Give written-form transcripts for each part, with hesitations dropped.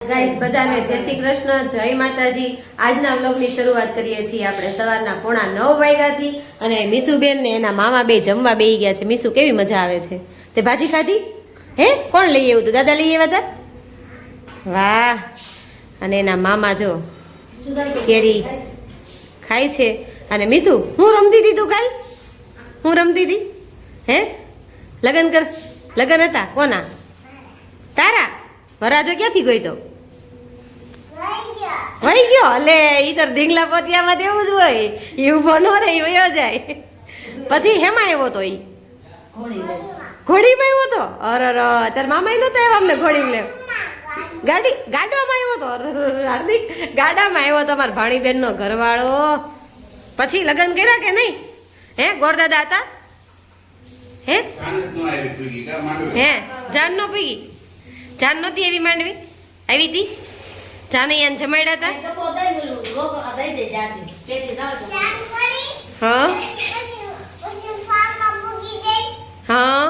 Guys બધાને જય શ્રી કૃષ્ણ, જય માતાજી। આજના વ્લોગની શરૂઆત કરીએ છીએ આપણે સવારના 9:45 વાગ્યાથી। અને મીસુબેન ને એના મામા બે જમવા બેહી ગયા છે। મીસુ કેવી મજા આવે છે, તે ભાજી ખાધી હે? કોણ લઈ આવ્યું તું? દાદા લઈ આવ્યા હતા? વાહ। અને એના મામા જો કેરી ખાય છે। અને મીસુ હું રમતી હતી તું કાલ? હું રમતી હતી હે? લગન હતા કોના? તારા? વરાજો ક્યાંથી ગઈ તો? વહી ગયો? એટલે ઈ તો ઢીંગલા પોતિયામાં તેવું જ હોય, એ ઉભો ન રહે, વયો જાય। પછી હેમાં આવ્યો તો? ઈ ઘોડીમાં આવ્યો તો? અરે તાર મામા નતો આવ્યો અમને ઘોડીમાં લેવ? ગાડામાં આવ્યો તો? હાર્દિક ગાડામાં આવ્યો તો મારા ભાણીબેન નો ઘરવાળો। પછી લગ્ન કર્યા કે નહીં? હે ગોરદાદા હતા? હે જાન નો પીગી? જાન નહોતી એવી માંડવી? આવી હતી? જાને યાન જમાડ્યા હતા? હા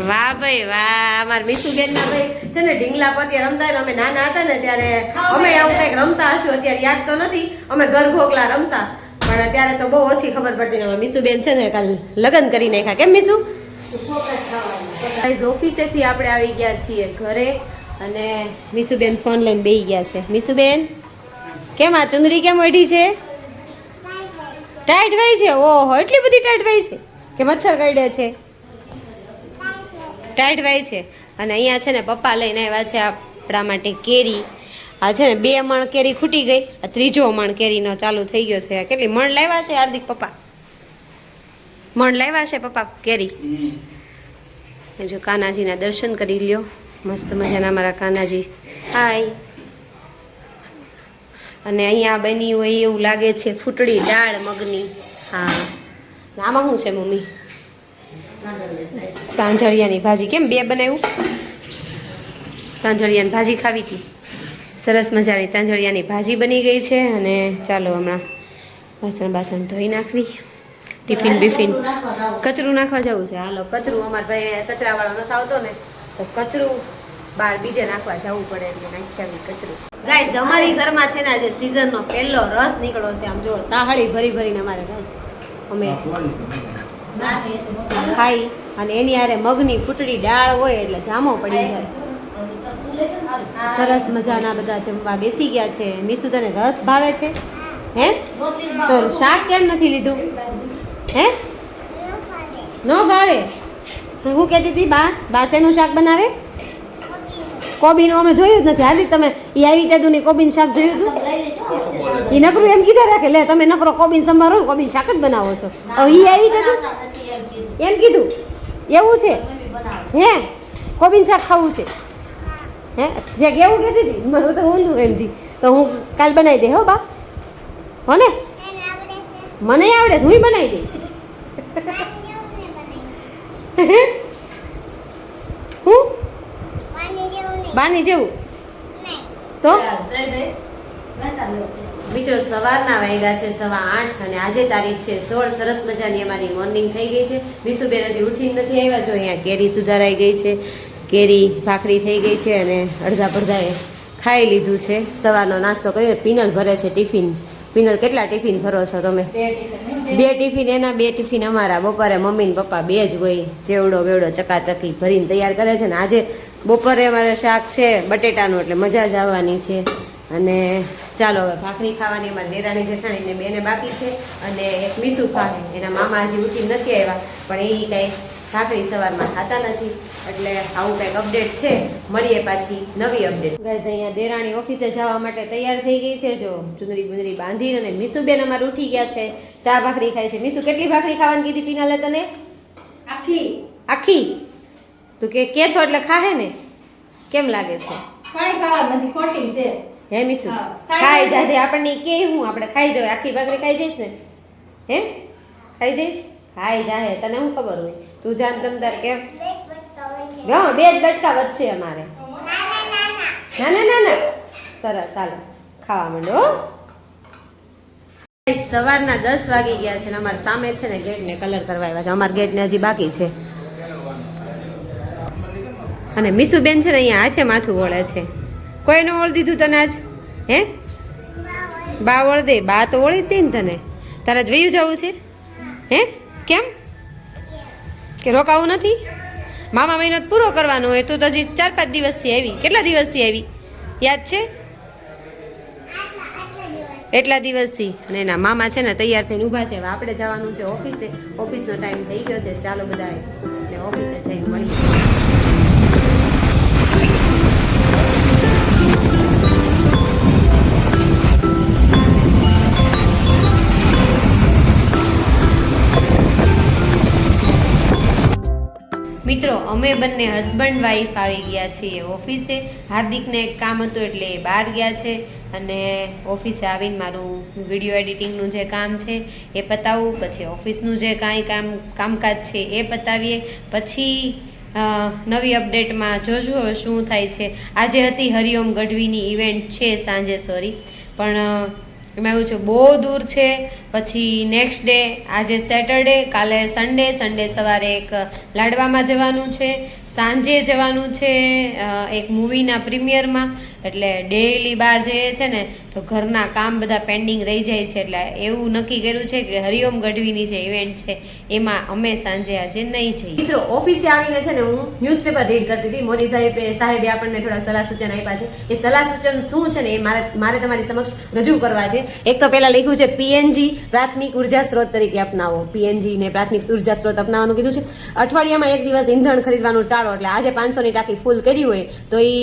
વાહ ભાઈ વાહ। અમારા મીસુબેન ના ભાઈ છે ને ઢીંગલા પતિયા રમતા ને, અમે નાના હતા ને ત્યારે અમે આવું કંઈક રમતા હશું, અત્યારે યાદ તો નથી। અમે ઘર ઘોકલા રમતા, પણ ત્યારે તો બહુ ઓછી ખબર પડતી ને। મીસુબેન છે ને કાલ લગ્ન કરી નાખ્યા, કેમ મીસુ? ઓફિસેથી આપણે આવી ગયા છીએ ઘરે, અને મીસુબેન ફોન લઈને બેસી ગયા છે। મીસુબેન કેમ આ ચુંદડી કેમ ઓઢી છે? ટાઈટ વાય છે? ઓહો એટલી બધી ટાઈટ વાય છે કે મચ્છર કરડે છે? ટાઈટ વાય છે। અને અહીંયા છે ને પપ્પા લઈને આવ્યા છે આપણા માટે કેરી। આ છે ને 2 મણ કેરી ખૂટી ગઈ, આ 3જો મણ કેરીનો ચાલુ થઈ ગયો છે। કેટલી મણ લાવ્યા છે હાર્દિક પપ્પા? મણ લાવ્યા છે પપ્પા કેરી? જો કાનાજીના દર્શન કરી લ્યો, મસ્ત મજાના મારા કાનાજી। હાય। અને અહીંયા બની હોય એવું લાગે છે ફૂટડી દાળ મગની। હા આમાં શું છે મમ્મી? તાંજળિયાની ભાજી। કેમ 2 બનાવ્યું? તાંજળિયાની ભાજી ખાવી હતી? સરસ મજાની તાંજળિયાની ભાજી બની ગઈ છે। અને ચાલો હમણાં બાસણ ધોઈ નાખવી, ટિફિન બિફિન કચરું નાખવા જવું છે। હાલો કચરું અમારા ભાઈ કચરાવાળો નથી આવતો ને, તો કચરું બહાર બીજે નાખવા જવું પડે, એટલે નાખી આવી કચરું। ગાઈસ અમારી ઘરમાં છે ને આજે સિઝનનો પહેલો રસ નીકળ્યો છે। આમ જો તાહળી ભરી ભરીને અમારે રસ અમે ખાઈ, અને એની હારે મગની ફૂટડી દાળ હોય એટલે જામો પડી જાય। સરસ મજાના બધા જમવા બેસી ગયા છે। મીસુ તને રસ ભાવે છે હે? તો શાક કેમ નથી લીધું હે? નો ભાવે? હું કહેતી હતી બા શેનું શાક બનાવે? કોબીનું અમે જોયું જ નથી। હાલી તમે એ આવી ત્યાં ની કોબીનું શાક જોયું હતું? એ નકરું એમ કીધા રાખે, લે તમે નકરો કોબીન સંભાળો ને કોબીન શાક જ બનાવો છો। હવે એ આવી ત્યાં એમ કીધું એવું છે હે? કોબીન શાક ખાવું છે હે? જે કેવું કહેતી હતી મને તો ઊંધું એમજી, તો હું કાલ બનાવી દે હો બા, હો ને? મને આવડે, હું બનાવી દઈ। હું બાની જેવું તો? મિત્રો સવારના વાગ્યા છે 8:15, અને આજે તારીખ છે 16। સરસ મજાની અમારી મોર્નિંગ થઈ ગઈ છે। મીસુબેન હજી ઉઠીને નથી આવ્યા। જો અહીંયા કેરી સુધારાઈ ગઈ છે, કેરી ભાખરી થઈ ગઈ છે, અને અડધા પડધાએ ખાઈ લીધું છે। સવારનો નાસ્તો કરીને પિનલ ભરે છે ટિફિન। પિનલ કેટલા ટિફિન ભરો છો તમે? 2 ટિફિન એના, 2 ટિફિન અમારા। બપોરે મમ્મી ને પપ્પા 2 જ હોય, જેવડો બેવડો ચકાચકી ભરીને તૈયાર કરે છે ને। આજે બપોરે અમારે શાક છે બટેટાનું, એટલે મજા જ આવવાની છે। અને ચાલો હવે ભાખરી ખાવાની અમારી દેરાણી જેઠાણીને બેને બાકી છે, અને એક મીસુ ખાહે, એના મામા હજી ઉઠી નથી આવ્યા, પણ એ કંઈ ભાખરી સવારમાં ખાતા નથી। એટલે આવું કંઈક અપડેટ છે। મળીએ પાછી નવી અપડેટ। ગાઈઝ અહીંયા દેરાણી ઓફિસે જવા માટે તૈયાર થઈ ગઈ છે। જો ચુંદરી બુંદરી બાંધી, અને મીસુબેન અમારે ઉઠી ગયા છે, ચા ભાખરી ખાય છે। મીસુ કેટલી ભાખરી ખાવાની કીધી પિનાલે તને? આખી? તું કે છો એટલે ખાહે ને? કેમ લાગે છે? કાઈ ખાવા નથી, ખોટી છે હે મીસુ? ખાઈ જાજે, આપણને કે હું આપણે ખાઈ જાવ, આખી ભાખરી ખાઈ જઈશ ને? હે ખાઈ જઈશ? ખાઈ જાહે, તને શું ખબર હોય? તું જાન તમ તાર કેમ? હા 2 જ બટકા વધશે અમારે। ના સરસ, ચાલો ખાવા માંડો। સવારના 10 વાગી ગયા છે, ને અમારે સામે છે ને ગેટને કલર કરવા આવ્યા છે। અમારા ગેટને હજી બાકી છે। અને મીસુબેન છે ને અહીંયા હાથે માથું વળે છે. કોઈ ન વળી દીધું તને આજ? હે બા વળ દે. બા તો વળી જ દે ને તને. તારે જ વયું જવું છે? હે કેમ કે રોકાવું નથી? મામા મહિનો પૂરો કરવાનો હોય તો હજી 4-5 દિવસથી આવી. કેટલા દિવસથી આવી યાદ છે? એટલા દિવસથી. અને એના મામા છે ને તૈયાર થઈને ઊભા છે. હવે આપણે જવાનું છે ઓફિસે. ઓફિસનો ટાઈમ થઈ ગયો છે. ચાલો બધા એટલે ઓફિસે જઈને મળીએ. મિત્રો અમે બંને હસબન્ડ વાઈફ આવી ગયા છીએ ઓફિસે. હાર્દિકને એક કામ હતું એટલે એ બહાર ગયા છે. અને ઓફિસે આવીને મારું વિડીયો એડિટિંગનું જે કામ છે એ પતાવું. પછી ઓફિસનું જે કાંઈ કામકાજ છે એ પતાવીએ. પછી નવી અપડેટમાં જોજો હવે શું થાય છે. આજે હતી હરિઓમ ગઢવીની ઇવેન્ટ છે સાંજે, પણ એમાં એવું છે બહુ દૂર છે. પછી નેક્સ્ટ ડે આજે સેટરડે, કાલે સન્ડે સવારે એક લાડવામાં જવાનું છે, સાંજે જવાનું છે એક મૂવીના પ્રીમિયરમાં. એટલે ડેઈલી બહાર જઈએ છે ને તો ઘરના કામ બધા પેન્ડિંગ રહી જાય છે. એટલે એવું નક્કી કર્યું છે કે હરિઓમ ગઢવીની જે ઇવેન્ટ છે એમાં અમે સાંજે આજે નહીં જઈએ. મિત્રો ઓફિસે આવીને છે ને હું ન્યૂઝપેપર રીડ કરતી હતી. મોદી સાહેબે આપણને થોડા સલાહ સૂચન આપ્યા છે. એ સલાહ સૂચન શું છે ને એ મારે તમારી સમક્ષ રજૂ કરવા છે. એક તો પહેલા લખ્યું છે પીએનજી પ્રાથમિક ઉર્જા સ્ત્રોત તરીકે અપનાવો. પીએનજી ને પ્રાથમિક ઉર્જા સ્ત્રોત અપનાવવાનું કીધું છે. અઠવાડિયામાં એક દિવસ ઈંધણ ખરીદવાનું ટાળો. એટલે આજે 500ની ટાંકી ફૂલ કરી હોય તો એ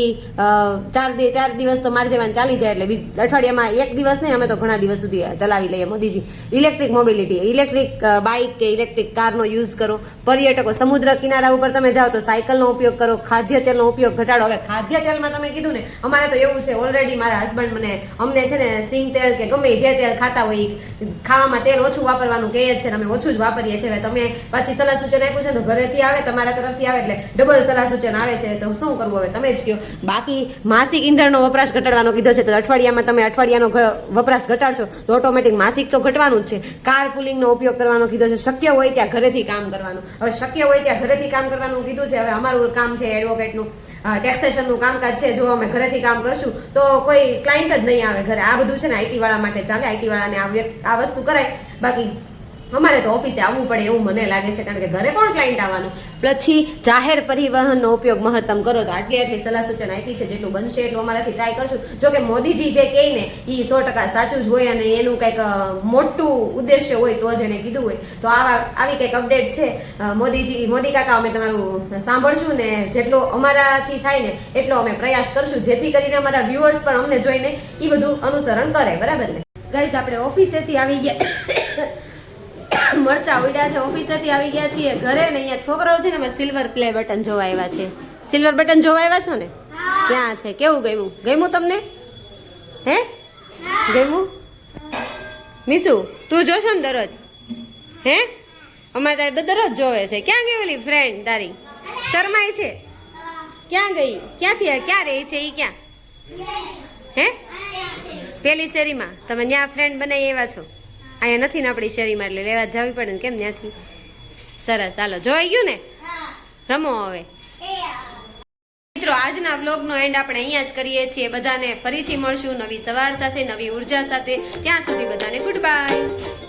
4 દિવસ તો મારે જવાનું ચાલી જાય. એટલે અઠવાડિયામાં એક દિવસ નહીં, અમે તો ઘણા દિવસ સુધી ચલાવી લઈએ. Modiji electric mobility, electric bike કે ઇલેક્ટ્રિક કારનો યુઝ કરો. પર્યટકો સમુદ્ર કિનારા ઉપર તમે જાઓ તો સાયકલનો ઉપયોગ કરો. ખાદ્ય તેલનો ઉપયોગ ઘટાડો. હવે ખાદ્ય તેલમાં તમે કીધું ને, અમારે તો એવું છે ઓલરેડી મારા હસબન્ડ અમને છે ને સિંગ તેલ કે ગમે જે તેલ ખાતા હોય ખાવામાં તેલ ઓછું વાપરવાનું કહે છે. અમે ઓછું જ વાપરીએ છીએ. હવે તમે પછી સલાહ સૂચન આપ્યું છે તો ઘરેથી આવે, તમારા તરફથી આવે એટલે ડબલ સલાહ સૂચન આવે છે. તો શું કરવું હવે તમે જ કહો. બાકી માસિક ઈંધણનો વપરાશ ઘટાડવાનો કીધો છે. તો અઠવાડિયામાં તમે અઠવાડિયાનો વપરાશ ઘટાડશો તો ઓટોમેટિક માસિક તો ઘટવાનું જ છે. કાર પુલિંગનો ઉપયોગ કરવાનો કીધો છે. શક્ય હોય ત્યાં ઘરેથી કામ કરવાનું. હવે શક્ય હોય ત્યાં ઘરેથી કામ કરવાનું કીધું છે. હવે અમારું કામ છે એડવોકેટનું, ટેક્સેશનનું કામકાજ છે. જો અમે ઘરેથી કામ કરશું તો કોઈ ક્લાયન્ટ જ નહીં આવે ઘરે. આ બધું છે ને આઈટી વાળા માટે ચાલે. આઈટી વાળાને આ વસ્તુ કરાય. બાકી અમારે તો ઓફિસે આવવું પડે એવું મને લાગે છે, કારણ કે ઘરે કોણ ક્લાયન્ટ આવવાનું. પછી જાહેર પરિવહનનો ઉપયોગ મહત્તમ કરો. તો આટલી સલાહ સૂચન આપી છે. જેટલું બનશે એટલું અમારાથી ટ્રાય કરશું. જો કે મોદીજી જે કહે ને એ 100% સાચું જ હોય અને એનું કંઈક મોટું ઉદ્દેશ્ય હોય તો જ એને કીધું હોય. તો આવી કંઈક અપડેટ છે. મોદી કાકા અમે તમારું સાંભળશું ને જેટલો અમારાથી થાય ને એટલો અમે પ્રયાસ કરશું, જેથી કરીને અમારા વ્યુઅર્સ પણ અમને જોઈને એ બધું અનુસરણ કરે. બરાબર ને ગાઈસ? આપણે ઓફિસેથી આવી ગયા, મરચા ઉડ્યા છે. ઓફિસેથી આવી ગયા છીએ ઘરે ને અહીંયા છોકરાઓ છે ને અમારે સિલ્વર પ્લે બટન જોવા આવ્યા છે. સિલ્વર બટન જોવા આવ્યા છો ને? ક્યાં છે? કેવું ગમ્યું તમને? હે ગમ્યું? મીસુ તું જોશો ને દરરોજ? હે અમારે તારે દરરોજ જોવે છે. ક્યાં ગઈ ઓલી ફ્રેન્ડ તારી? શરમાય છે? ક્યાં ગઈ? ક્યાંથી ક્યાં રહી છે એ? ક્યાં? હે પેલી શેરીમાં? તમે ત્યાં ફ્રેન્ડ બનાવી આવ્યા છો? અહીંયા નથી ને આપણી શેરીમાં, એટલે લેવા જવી પડે ને. કેમ ત્યાંથી? સરસ, ચાલો જોઈ ગયું ને? રમો હવે. મિત્રો આજના વ્લોગનો એન્ડ આપણે અહીંયા જ કરીએ છીએ. બધાને ફરીથી મળશું નવી સવાર સાથે, નવી ઉર્જા સાથે. ત્યાં સુધી બધાને ગુડ બાય.